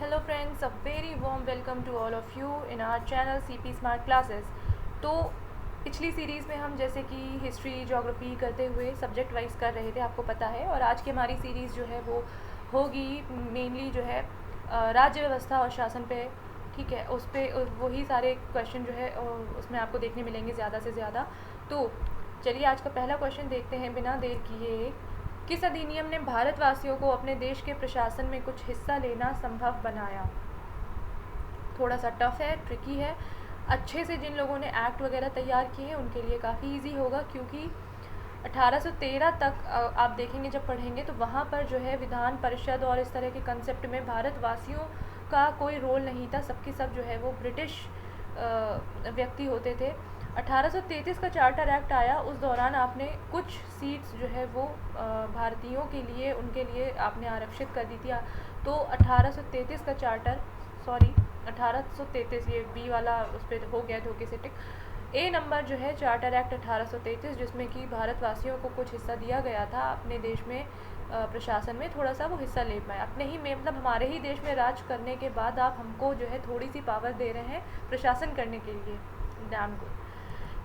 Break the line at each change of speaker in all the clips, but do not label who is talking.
Hello friends, a very warm welcome to all of you in our channel CP Smart Classes। तो पिछली series में हम जैसे कि हिस्ट्री ज्योग्राफी करते हुए सब्जेक्ट वाइज कर रहे थे, आपको पता है। और आज की हमारी सीरीज़ जो है वो होगी मेनली जो है राज्य व्यवस्था और शासन पे। ठीक है, उस पर वही सारे क्वेश्चन जो है उसमें आपको देखने मिलेंगे ज़्यादा से ज़्यादा। तो चलिए आज का पहला क्वेश्चन देखते हैं बिना देर किए। किस अधिनियम ने भारतवासियों को अपने देश के प्रशासन में कुछ हिस्सा लेना संभव बनाया? थोड़ा सा टफ है, ट्रिकी है। अच्छे से जिन लोगों ने एक्ट वगैरह तैयार किए हैं उनके लिए काफ़ी इजी होगा, क्योंकि 1813 तक आप देखेंगे जब पढ़ेंगे तो वहाँ पर जो है विधान परिषद और इस तरह के कंसेप्ट में भारतवासियों का कोई रोल नहीं था। सबके सब जो है वो ब्रिटिश व्यक्ति होते थे। 1833 का चार्टर एक्ट आया, उस दौरान आपने कुछ सीट्स जो है वो भारतीयों के लिए उनके लिए आपने आरक्षित कर दी थी। तो 1833 का चार्टर 1833, ये बी वाला उस पर हो गया धोखे से टिक। ए नंबर जो है चार्टर एक्ट 1833, जिसमें कि भारतवासियों को कुछ हिस्सा दिया गया था अपने देश में प्रशासन में, थोड़ा सा वो हिस्सा ले पाए अपने ही में, मतलब हमारे ही देश में राज करने के बाद आप हमको जो है थोड़ी सी पावर दे रहे हैं प्रशासन करने के लिए। Damn good.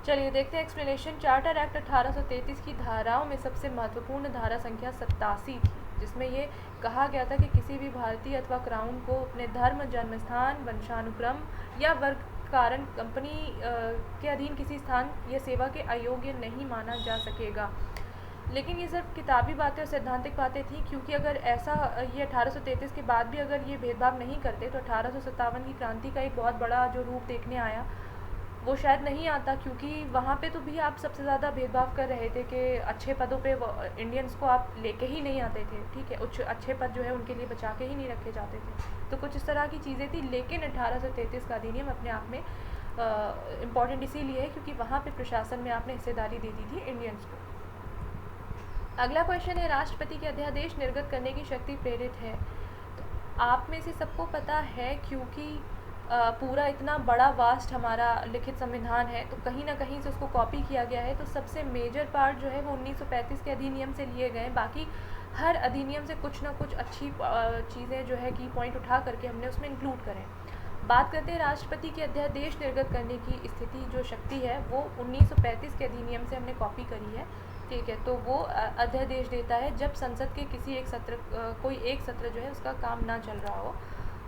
चलिए देखते हैं एक्सप्लेनेशन। चार्टर एक्ट 1833 की धाराओं में सबसे महत्वपूर्ण धारा संख्या 87 थी, जिसमें ये कहा गया था कि किसी भी भारतीय अथवा क्राउन को अपने धर्म, जन्मस्थान, वंशानुक्रम या वर्ग कारण कंपनी के अधीन किसी स्थान या सेवा के अयोग्य नहीं माना जा सकेगा। लेकिन ये सिर्फ किताबी बातें और सैद्धांतिक बातें थी, क्योंकि अगर ऐसा ये 1833 के बाद भी अगर ये भेदभाव नहीं करते तो 1857 की क्रांति का एक बहुत बड़ा जो रूप देखने आया वो शायद नहीं आता, क्योंकि वहाँ पे तो भी आप सबसे ज़्यादा भेदभाव कर रहे थे कि अच्छे पदों पे इंडियंस को आप लेके ही नहीं आते थे। ठीक है, अच्छे पद जो है उनके लिए बचा के ही नहीं रखे जाते थे। तो कुछ इस तरह की चीज़ें थी। लेकिन 1833 का अधिनियम अपने आप में इम्पॉर्टेंट इसीलिए है क्योंकि वहाँ पे प्रशासन में आपने हिस्सेदारी दे दी थी इंडियंस को। अगला क्वेश्चन है, राष्ट्रपति के अध्यादेश निर्गत करने की शक्ति प्रेरित है? तो आप में से सबको पता है, क्योंकि पूरा इतना बड़ा वास्ट हमारा लिखित संविधान है तो कहीं ना कहीं से उसको कॉपी किया गया है। तो सबसे मेजर पार्ट जो है वो 1935 के अधिनियम से लिए गए। बाकी हर अधिनियम से कुछ ना कुछ अच्छी चीज़ें जो है की पॉइंट उठा करके हमने उसमें इंक्लूड करें। बात करते हैं राष्ट्रपति के अध्यादेश निर्गत करने की स्थिति, जो शक्ति है वो 1935 के अधिनियम से हमने कॉपी करी है। ठीक है, तो वो अध्यादेश देता है जब संसद के किसी एक सत्र कोई एक सत्र जो है उसका काम ना चल रहा हो,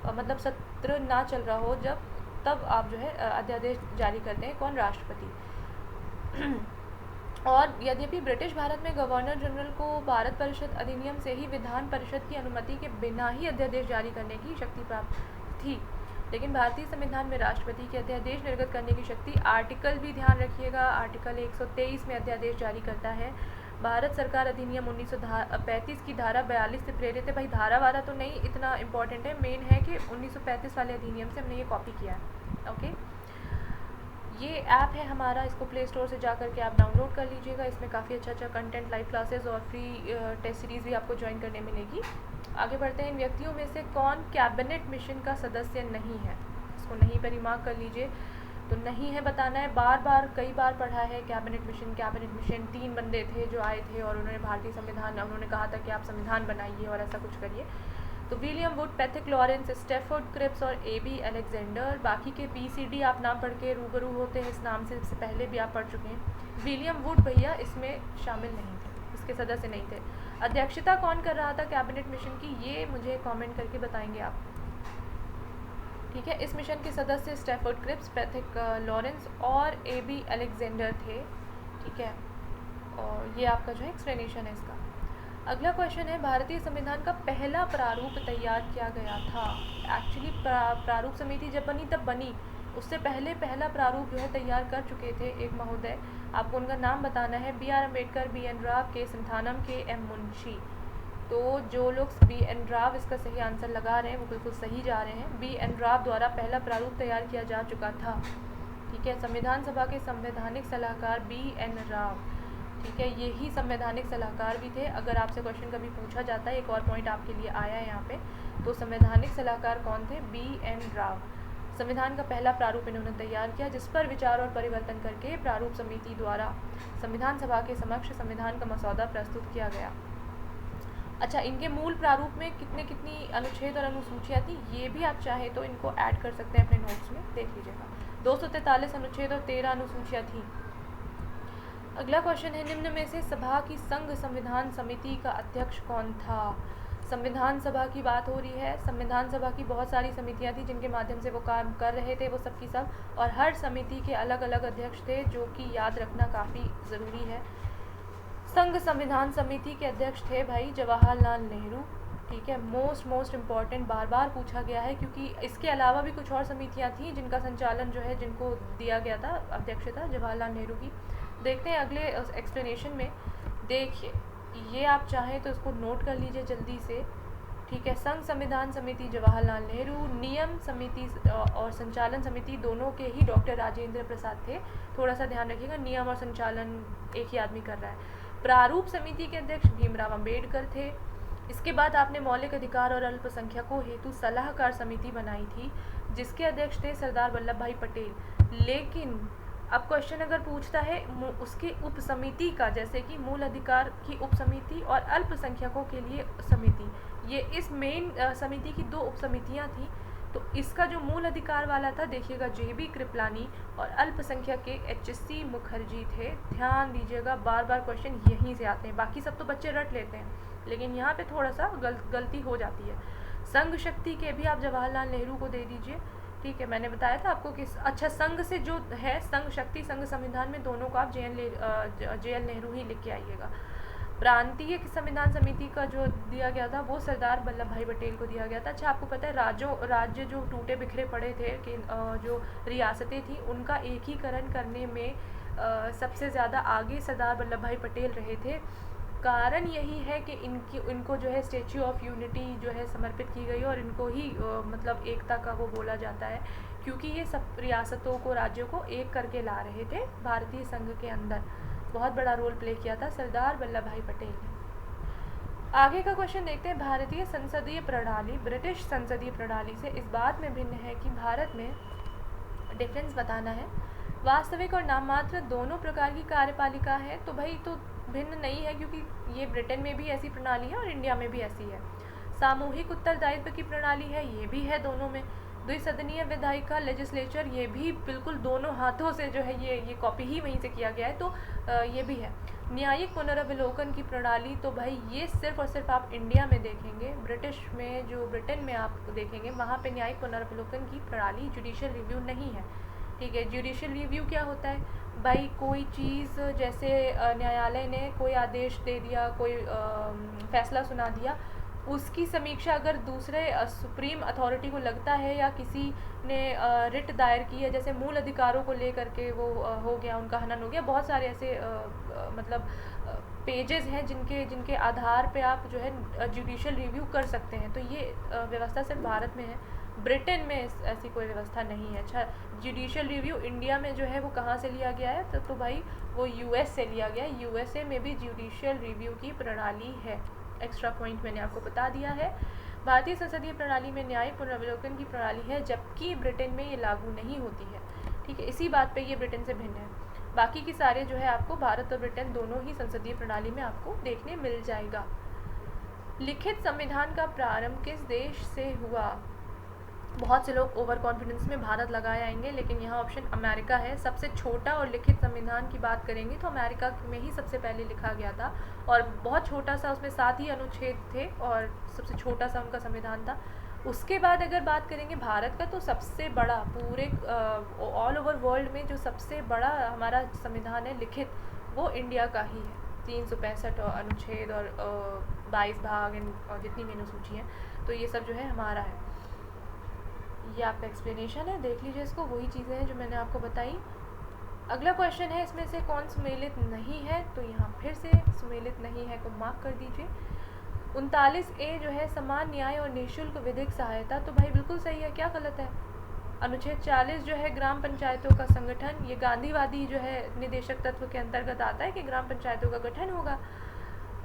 मतलब सत्र ना चल रहा हो, जब तब आप जो है अध्यादेश जारी करते हैं। कौन? राष्ट्रपति। और यद्यपि ब्रिटिश भारत में गवर्नर जनरल को भारत परिषद अधिनियम से ही विधान परिषद की अनुमति के बिना ही अध्यादेश जारी करने की शक्ति प्राप्त थी, लेकिन भारतीय संविधान में राष्ट्रपति के अध्यादेश निर्गत करने की शक्ति, आर्टिकल भी ध्यान रखिएगा, आर्टिकल 123 में अध्यादेश जारी करता है। भारत सरकार अधिनियम 1935 की धारा 42 से प्रेरित है। भाई धारा वारा तो नहीं इतना इम्पोर्टेंट है, मेन है कि 1935 वाले अधिनियम से हमने ये कॉपी किया है। ओके, ये ऐप है हमारा, इसको प्ले स्टोर से जा करके आप डाउनलोड कर लीजिएगा। इसमें काफ़ी अच्छा कंटेंट, लाइव क्लासेस और फ्री टेस्ट सीरीज़ भी आपको ज्वाइन करने मिलेगी। आगे बढ़ते हैं। इन व्यक्तियों में से कौन कैबिनेट मिशन का सदस्य नहीं है? इसको नहीं पर रिमार्क कर लीजिए। तो नहीं है बताना है। कई बार पढ़ा है कैबिनेट मिशन 3 बंदे थे जो आए थे और उन्होंने भारतीय संविधान, उन्होंने कहा था कि आप संविधान बनाइए और ऐसा कुछ करिए। तो William Wood, Pethick Lawrence, Stafford Cripps और AB अलेक्जेंडर। बाकी के BCD आप नाम पढ़ के रूबरू होते हैं, इस नाम से इससे पहले भी आप पढ़ चुके हैं। विलियम वुड भैया इसमें शामिल नहीं थे, इसके सदस्य नहीं थे। अध्यक्षता कौन कर रहा था कैबिनेट मिशन की, ये मुझे कमेंट करके बताएंगे आप। ठीक है, इस मिशन के सदस्य स्टैफोर्ड क्रिप्स, पैथिक लॉरेंस और AB अलेक्जेंडर थे। ठीक है, और ये आपका जो है एक्सप्लेनेशन है इसका। अगला क्वेश्चन है, भारतीय संविधान का पहला प्रारूप तैयार किया गया था? एक्चुअली प्रारूप समिति जब बनी तब बनी, उससे पहले पहला प्रारूप जो है तैयार कर चुके थे एक महोदय। आपको उनका नाम बताना है। BR Ambedkar, BN Rao, K सिंथानम, KM Munshi. तो जो लोग BN राव इसका सही आंसर लगा रहे हैं वो बिल्कुल सही जा रहे हैं। BN राव द्वारा पहला प्रारूप तैयार किया जा चुका था। ठीक है, संविधान सभा के संवैधानिक सलाहकार BN राव। ठीक है, यही संवैधानिक सलाहकार भी थे। अगर आपसे क्वेश्चन कभी पूछा जाता है, एक और पॉइंट आपके लिए आया है यहाँ पे, तो संवैधानिक सलाहकार कौन थे? BN राव। संविधान का पहला प्रारूप इन्होंने तैयार किया, जिस पर विचार और परिवर्तन करके प्रारूप समिति द्वारा संविधान सभा के समक्ष संविधान का मसौदा प्रस्तुत किया गया। अच्छा, इनके मूल प्रारूप में कितनी अनुच्छेद और अनुसूचियाँ थी, ये भी आप चाहें तो इनको ऐड कर सकते हैं अपने नोट्स में, देख लीजिएगा। 243 अनुच्छेद और 13 अनुसूचियाँ थी। अगला क्वेश्चन है, निम्न में से सभा की संघ संविधान समिति का अध्यक्ष कौन था? संविधान सभा की बात हो रही है। संविधान सभा की बहुत सारी समितियां थी जिनके माध्यम से वो काम कर रहे थे, वो सब की सब, और हर समिति के अलग अलग अध्यक्ष थे, जो कि याद रखना काफ़ी ज़रूरी है। संघ संविधान समिति के अध्यक्ष थे भाई जवाहरलाल नेहरू। ठीक है, मोस्ट इम्पॉर्टेंट, बार बार पूछा गया है, क्योंकि इसके अलावा भी कुछ और समितियां थी जिनका संचालन जो है, जिनको दिया गया था अध्यक्षता जवाहरलाल नेहरू की। देखते हैं अगले एक्सप्लेनेशन में। देखिए, ये आप चाहें तो इसको नोट कर लीजिए जल्दी से। ठीक है, संघ संविधान समिति जवाहरलाल नेहरू, नियम समिति और संचालन समिति दोनों के ही डॉक्टर राजेंद्र प्रसाद थे। थोड़ा सा ध्यान रखिएगा, नियम और संचालन एक ही आदमी कर रहा है। प्रारूप समिति के अध्यक्ष भीमराव अंबेडकर थे। इसके बाद आपने मौलिक अधिकार और अल्पसंख्यकों हेतु सलाहकार समिति बनाई थी, जिसके अध्यक्ष थे सरदार वल्लभ भाई पटेल। लेकिन अब क्वेश्चन अगर पूछता है उसके उप समिति का, जैसे कि मूल अधिकार की उप समिति और अल्पसंख्यकों के लिए समिति, ये इस मेन समिति की दो उप समितियाँ थी। तो इसका जो मूल अधिकार वाला था, देखिएगा, JB कृपलानी, और अल्पसंख्यक के HC मुखर्जी थे। ध्यान दीजिएगा, बार बार क्वेश्चन यहीं से आते हैं, बाकी सब तो बच्चे रट लेते हैं, लेकिन यहाँ पे थोड़ा सा गलती हो जाती है। संघ शक्ति के भी आप जवाहरलाल नेहरू को दे दीजिए। ठीक है, मैंने बताया था आपको कि अच्छा, संघ से जो है, संघ शक्ति, संघ संविधान में दोनों को आप JL नेहरू ही लिख के आइएगा। प्रांतीय संविधान समिति का जो दिया गया था, वो सरदार वल्लभ भाई पटेल को दिया गया था। अच्छा, आपको पता है राज्य जो टूटे बिखरे पड़े थे, कि जो रियासतें थी, उनका एकीकरण करने में सबसे ज़्यादा आगे सरदार वल्लभ भाई पटेल रहे थे। कारण यही है कि इनको जो है स्टैच्यू ऑफ यूनिटी जो है समर्पित की गई, और इनको ही मतलब एकता का वो बोला जाता है, क्योंकि ये सब रियासतों को, राज्यों को एक करके ला रहे थे भारतीय संघ के अंदर। बहुत बड़ा रोल प्ले किया था सरदार वल्लभ भाई पटेल ने। आगे का क्वेश्चन देखते हैं। भारतीय संसदीय प्रणाली ब्रिटिश संसदीय प्रणाली से इस बात में भिन्न है कि भारत में, डिफरेंस बताना है, वास्तविक और नाममात्र दोनों प्रकार की कार्यपालिका है। तो भाई तो भिन्न नहीं है, क्योंकि ये ब्रिटेन में भी ऐसी प्रणाली है और इंडिया में भी ऐसी है। सामूहिक उत्तरदायित्व की प्रणाली है, ये भी है दोनों में। द्विसदनीय विधायिका लेजिस्लेचर, ये भी बिल्कुल दोनों हाथों से जो है, ये कॉपी ही वहीं से किया गया है, तो ये भी है। न्यायिक पुनर्विलोकन की प्रणाली, तो भाई ये सिर्फ और सिर्फ आप इंडिया में देखेंगे। ब्रिटिश में, जो ब्रिटेन में आप देखेंगे, वहाँ पे न्यायिक पुनर्विलोकन की प्रणाली, जुडिशियल रिव्यू नहीं है। ठीक है, जुडिशियल रिव्यू क्या होता है भाई? कोई चीज़, जैसे न्यायालय ने कोई आदेश दे दिया, कोई फैसला सुना दिया, उसकी समीक्षा अगर दूसरे सुप्रीम अथॉरिटी को लगता है, या किसी ने रिट दायर की है, जैसे मूल अधिकारों को लेकर के वो हो गया, उनका हनन हो गया, बहुत सारे ऐसे मतलब पेजेस हैं जिनके आधार पे आप जो है जुडिशियल रिव्यू कर सकते हैं। तो ये व्यवस्था सिर्फ भारत में है, ब्रिटेन में ऐसी कोई व्यवस्था नहीं है। अच्छा, जुडिशियल रिव्यू इंडिया में जो है वो कहाँ से लिया गया है? तो भाई वो US से लिया गया है। USA में भी जुडिशियल रिव्यू की प्रणाली है। एक्स्ट्रा पॉइंट मैंने आपको बता दिया है। भारतीय संसदीय प्रणाली में न्यायिक पुनर्विलोकन की प्रणाली है, जबकि ब्रिटेन में ये लागू नहीं होती है। ठीक है, इसी बात पे ये ब्रिटेन से भिन्न है। बाकी की सारे जो है आपको भारत और ब्रिटेन दोनों ही संसदीय प्रणाली में आपको देखने मिल जाएगा। लिखित संविधान का प्रारंभ किस देश से हुआ? बहुत से लोग ओवर कॉन्फिडेंस में भारत लगाए आएंगे, लेकिन यहाँ ऑप्शन अमेरिका है। सबसे छोटा और लिखित संविधान की बात करेंगे तो अमेरिका में ही सबसे पहले लिखा गया था, और बहुत छोटा सा, उसमें 7 ही अनुच्छेद थे, और सबसे छोटा सा उनका संविधान था। उसके बाद अगर बात करेंगे भारत का, तो सबसे बड़ा, पूरे ऑल ओवर वर्ल्ड में जो सबसे बड़ा हमारा संविधान है लिखित, वो इंडिया का ही है। 365 अनुच्छेद और 22 भाग और जितनी भी अनुसूची हैं, तो ये सब जो है हमारा है। ये आपका एक्सप्लेनेशन है, देख लीजिए इसको, वही चीज़ें हैं जो मैंने आपको बताई। अगला क्वेश्चन है, इसमें से कौन सुमेलित नहीं है? तो यहाँ फिर से सुमेलित नहीं है को मार्क कर दीजिए। 39A जो है समान न्याय और निःशुल्क विधिक सहायता, तो भाई बिल्कुल सही है, क्या गलत है? अनुच्छेद 40 जो है ग्राम पंचायतों का संगठन, ये गांधीवादी जो है निदेशक तत्व के अंतर्गत आता है कि ग्राम पंचायतों का गठन होगा।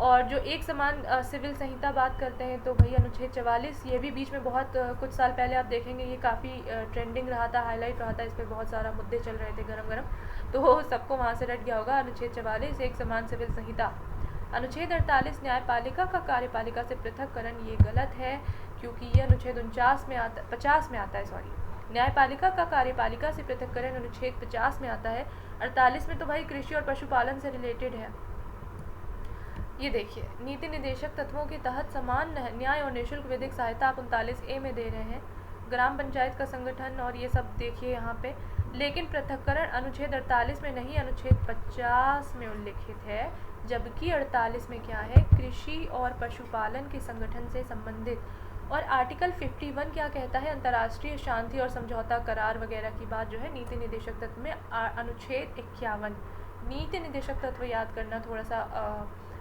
और जो एक समान सिविल संहिता बात करते हैं, तो भाई अनुच्छेद 44, ये भी बीच में बहुत कुछ साल पहले आप देखेंगे ये काफ़ी ट्रेंडिंग रहा था, हाईलाइट रहा था, इस पर बहुत सारा मुद्दे चल रहे थे गरम गरम, तो सबको वहाँ से रट गया होगा। अनुच्छेद 44 एक समान सिविल संहिता। अनुच्छेद 48 न्यायपालिका का कार्यपालिका से पृथककरण, ये गलत है क्योंकि ये अनुच्छेद 50 में आता है। न्यायपालिका का कार्यपालिका से पृथककरण अनुच्छेद 50 में आता है। 48 में तो भाई कृषि और पशुपालन से रिलेटेड है। ये देखिए, नीति निदेशक तत्वों के तहत समान न्याय और निःशुल्क विधिक सहायता आप 39A में दे रहे हैं। ग्राम पंचायत का संगठन और ये सब देखिए यहाँ पे, लेकिन पृथक्करण अनुच्छेद 48 में नहीं, अनुच्छेद 50 में उल्लिखित है। जबकि 48 में क्या है, कृषि और पशुपालन के संगठन से संबंधित। और आर्टिकल 51 क्या कहता है, अंतर्राष्ट्रीय शांति और समझौता करार वगैरह की बात जो है नीति निदेशक तत्व में अनुच्छेद 51। नीति निदेशक तत्व याद करना थोड़ा सा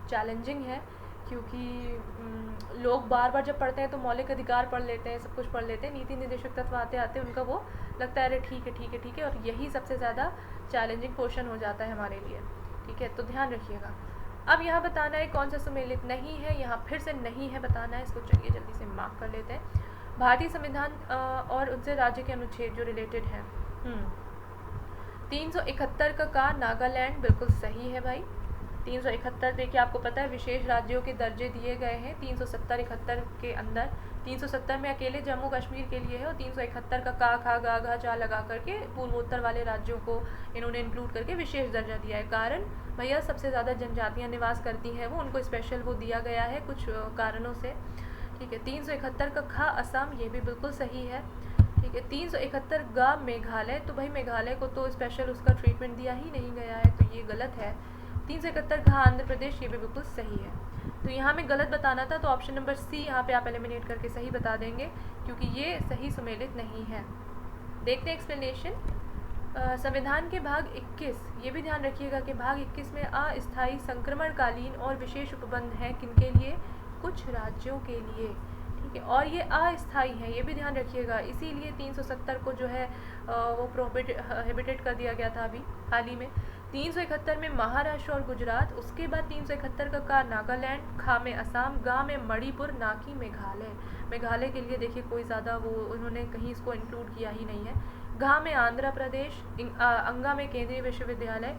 चैलेंजिंग है, क्योंकि लोग बार बार जब पढ़ते हैं तो मौलिक अधिकार पढ़ लेते हैं, सब कुछ पढ़ लेते हैं, नीति निदेशक तत्व आते आते उनका वो लगता है अरे ठीक है, और यही सबसे ज़्यादा चैलेंजिंग क्वेश्चन हो जाता है हमारे लिए। ठीक है, तो ध्यान रखिएगा। अब यहाँ बताना है कौन सा सुमेलित नहीं है, यहाँ फिर से नहीं है बताना है, इसको चलिए जल्दी से मार्क कर लेते हैं। भारतीय संविधान और उनसे राज्य के अनुच्छेद जो रिलेटेड हैं। 371 का नागालैंड बिल्कुल सही है भाई। 371 देखिए, आपको पता है विशेष राज्यों के दर्जे दिए गए हैं 370-71 के अंदर। 370 में अकेले जम्मू कश्मीर के लिए है, और 371 का खा गा घा चा लगा करके पूर्वोत्तर वाले राज्यों को इन्होंने इंक्लूड करके विशेष दर्जा दिया है। कारण भैया सबसे ज़्यादा जनजातियाँ निवास करती हैं वो, उनको स्पेशल वो दिया गया है कुछ कारणों से। ठीक है, 371 का खा असम, ये भी बिल्कुल सही है। ठीक है, 371 गा मेघालय, तो भाई मेघालय को तो स्पेशल उसका ट्रीटमेंट दिया ही नहीं गया है, तो ये गलत है। 371 घा आंध्र प्रदेश, ये भी बिल्कुल सही है। तो यहाँ में गलत बताना था, तो ऑप्शन नंबर सी यहाँ पे आप एलिमिनेट करके सही बता देंगे, क्योंकि ये सही सुमेलित नहीं है। देखते हैं एक्सप्लेनेशन। संविधान के भाग 21, ये भी ध्यान रखिएगा कि भाग 21 में अस्थायी संक्रमणकालीन और विशेष उपबंध हैं किनके लिए, कुछ राज्यों के लिए। ठीक है, और ये अस्थायी है, ये भी ध्यान रखिएगा। इसीलिए 370 को जो है वो प्रोहिबिटेड कर दिया गया था अभी हाल ही में। 371 में महाराष्ट्र और गुजरात, उसके बाद 371 का नागालैंड, खा में असम, गा में मणिपुर, ना कि मेघालय। मेघालय के लिए देखिए कोई ज़्यादा वो उन्होंने कहीं इसको इंक्लूड किया ही नहीं है। घा में आंध्र प्रदेश, अंगा में केंद्रीय विश्वविद्यालय,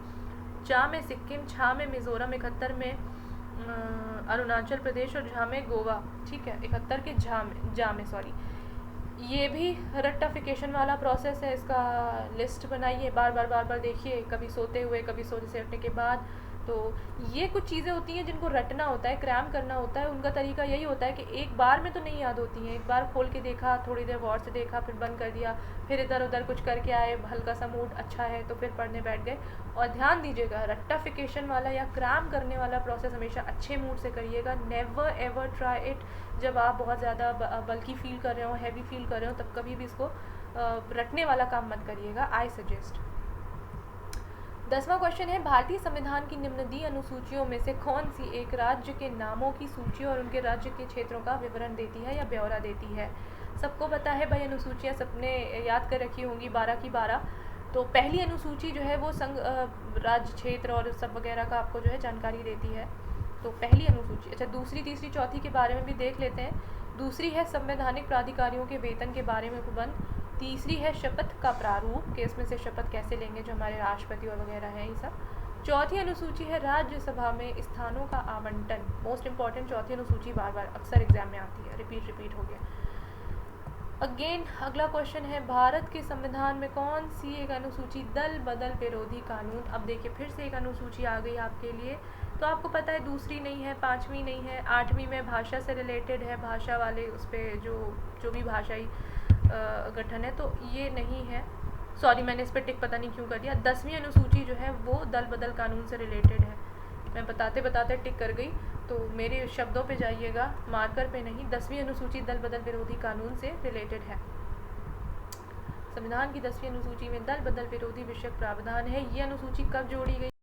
चा में सिक्किम, छा में मिजोरम, 71 में अरुणाचल प्रदेश, और झा में गोवा। ठीक है, 71 के जा में सॉरी, ये भी रेक्टिफिकेशन वाला प्रोसेस है। इसका लिस्ट बनाइए, बार बार देखिए, कभी सोते हुए, कभी सोने से उठने के बाद। तो ये कुछ चीज़ें होती हैं जिनको रटना होता है, क्रैम करना होता है। उनका तरीका यही होता है कि एक बार में तो नहीं याद होती हैं, एक बार खोल के देखा, थोड़ी देर गौर से देखा, फिर बंद कर दिया, फिर इधर उधर कुछ करके आए, हल्का सा मूड अच्छा है तो फिर पढ़ने बैठ गए। और ध्यान दीजिएगा, रेक्टिफिकेशन वाला या क्रैम करने वाला प्रोसेस हमेशा अच्छे मूड से करिएगा। नेवर एवर ट्राई इट जब आप बहुत ज़्यादा बल्कि फील कर रहे हो, हैवी फील कर रहे हो, तब कभी भी इसको रटने वाला काम मत करिएगा, आई सजेस्ट। 10वां क्वेश्चन है, भारतीय संविधान की निम्न दी अनुसूचियों में से कौन सी एक राज्य के नामों की सूची और उनके राज्य के क्षेत्रों का विवरण देती है या ब्यौरा देती है। सबको पता है भाई, अनुसूचियाँ सबने याद कर रखी होंगी 12 की 12। तो पहली अनुसूची जो है वो संघ राज्य क्षेत्र और सब वगैरह का आपको जो है जानकारी देती है। तो पहली अनुसूची। अच्छा, दूसरी तीसरी चौथी के बारे में भी देख लेते हैं। दूसरी है संवैधानिक प्राधिकारियों के वेतन के बारे में उपबंध। तीसरी है शपथ का प्रारूप, कि इसमें से शपथ कैसे लेंगे जो हमारे राष्ट्रपति और वगैरह हैं ये सब। चौथी अनुसूची है राज्यसभा में स्थानों का आवंटन। मोस्ट इंपॉर्टेंट चौथी अनुसूची बार बार अक्सर एग्जाम में आती है, रिपीट हो गया। अगेन अगला क्वेश्चन है, भारत के संविधान में कौन सी एक अनुसूची दल बदल विरोधी कानून। अब देखिए फिर से एक अनुसूची आ गई आपके लिए। तो आपको पता है दूसरी नहीं है, पाँचवीं नहीं है, 8वीं में भाषा से रिलेटेड है, भाषा वाले उस पर जो भी भाषाई गठन है, तो ये नहीं है। सॉरी, मैंने इस पर टिक पता नहीं क्यों कर दिया। 10वीं अनुसूची जो है वो दल बदल कानून से रिलेटेड है। मैं बताते बताते टिक कर गई, तो मेरे शब्दों पे जाइएगा, मार्कर पे नहीं। 10वीं अनुसूची दल बदल विरोधी कानून से रिलेटेड है। संविधान की 10वीं अनुसूची में दल बदल विरोधी विषयक प्रावधान है। ये अनुसूची कब जोड़ी गई?